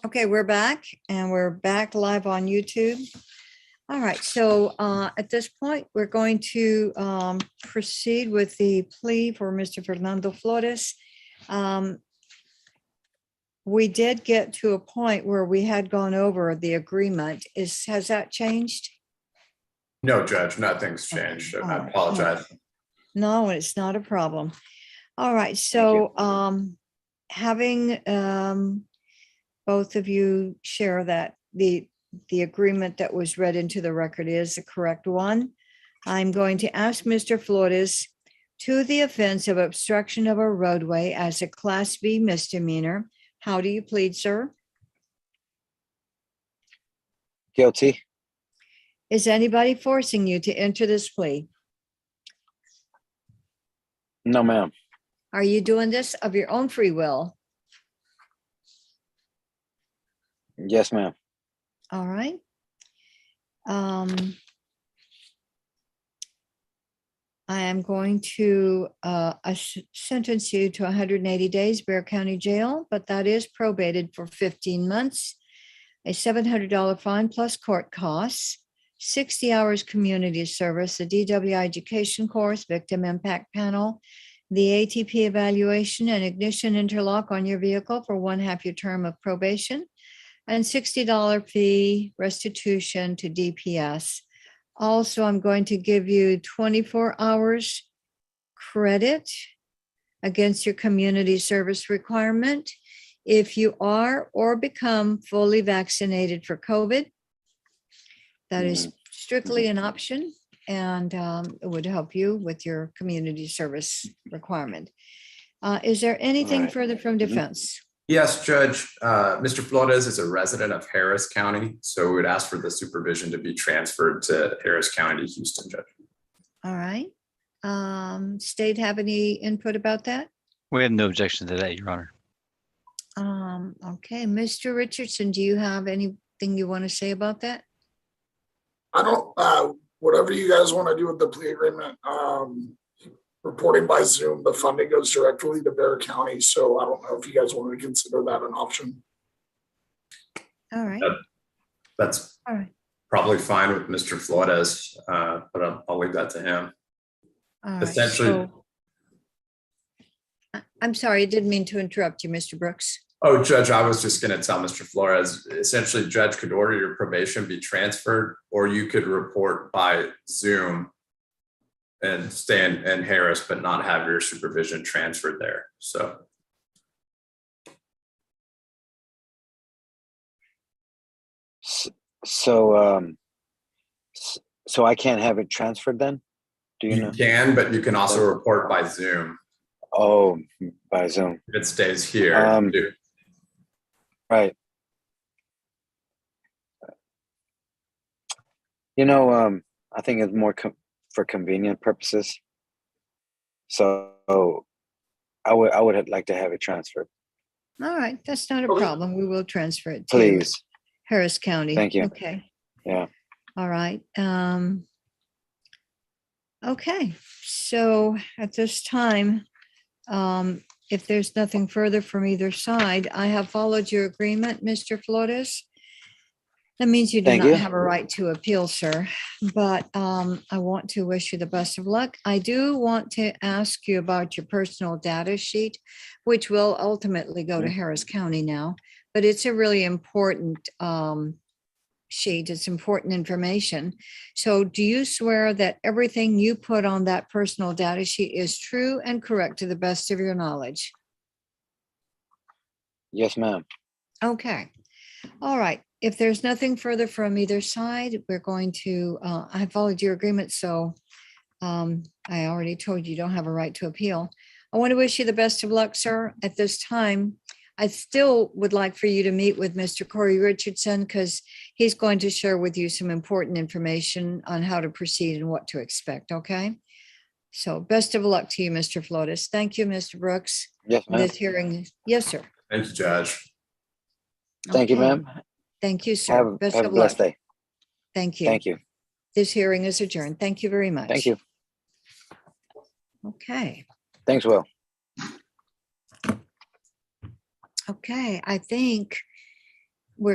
Okay, we're back and we're back live on YouTube. All right, so at this point, we're going to proceed with the plea for Mr. Fernando Flores. We did get to a point where we had gone over the agreement. Has that changed? No, Judge, nothing's changed. All I right. apologize. No, it's not a problem. All right, so having both of you share that the agreement that was read into the record is the correct one, I'm going to ask Mr. Flores to the offense of obstruction of a roadway as a Class B misdemeanor. How do you plead, sir? Guilty. Is anybody forcing you to enter this plea? No, ma'am. Are you doing this of your own free will? Yes, ma'am. All right. I am going to sentence you to 180 days Bexar County Jail, but that is probated for 15 months, a $700 fine plus court costs, 60 hours community service, a DWI education course, victim impact panel, the ATP evaluation and ignition interlock on your vehicle for 1/2 your term of probation, and $60 fee restitution to DPS. Also, I'm going to give you 24 hours credit against your community service requirement if you are or become fully vaccinated for COVID. That is strictly an option, and it would help you with your community service requirement. Is there anything further from defense? Yes, Judge. Mr. Flores is a resident of Harris County, so we would ask for the supervision to be transferred to Harris County, Houston, Judge. All right. State have any input about that? We have no objection to that, Your Honor. Okay, Mr. Richardson, do you have anything you want to say about that? I don't, whatever you guys want to do with the plea agreement, reporting by Zoom, the funding goes directly to Bexar County. So I don't know if you guys want to consider that an option. All right. That's All right. probably fine with Mr. Flores, but I'll leave that to him. All right. Essentially, So, I'm sorry, I didn't mean to interrupt you, Mr. Brooks. oh, Judge, I was just going to tell Mr. Flores, essentially, Judge could order your probation be transferred, or you could report by Zoom and stay in Harris, but not have your supervision transferred there. So. So I can't have it transferred then? Do you know? You can, but you can also report by Zoom. Oh, by Zoom. If it stays here. Right. You know, I think it's more for convenient purposes. So I would like to have it transferred. All right, that's not a problem. We will transfer it to Please. Harris County. Thank you. Okay. Yeah. All right. Okay, so at this time, if there's nothing further from either side, I have followed your agreement, Mr. Flores. That means you do Thank not you. have a right to appeal, sir, but I want to wish you the best of luck. I do want to ask you about your personal data sheet, which will ultimately go to Harris County now, but it's a really important sheet. It's important information. So do you swear that everything you put on that personal data sheet is true and correct to the best of your knowledge? Yes, ma'am. Okay. All right. If there's nothing further from either side, we're going to, I followed your agreement, so I already told you don't have a right to appeal. I want to wish you the best of luck, sir. At this time, I still would like for you to meet with Mr. Corey Richardson because he's going to share with you some important information on how to proceed and what to expect, okay? So best of luck to you, Mr. Flores. Thank you, Mr. Brooks. Yes, ma'am. This hearing, yes, sir. Thank you, Judge. Thank you, Okay. ma'am. Thank you, sir. Best Have a of luck. blessed day. Thank you. Thank you. This hearing is adjourned. Thank you very much. Thank you. Okay. Thanks, Will. Okay. I think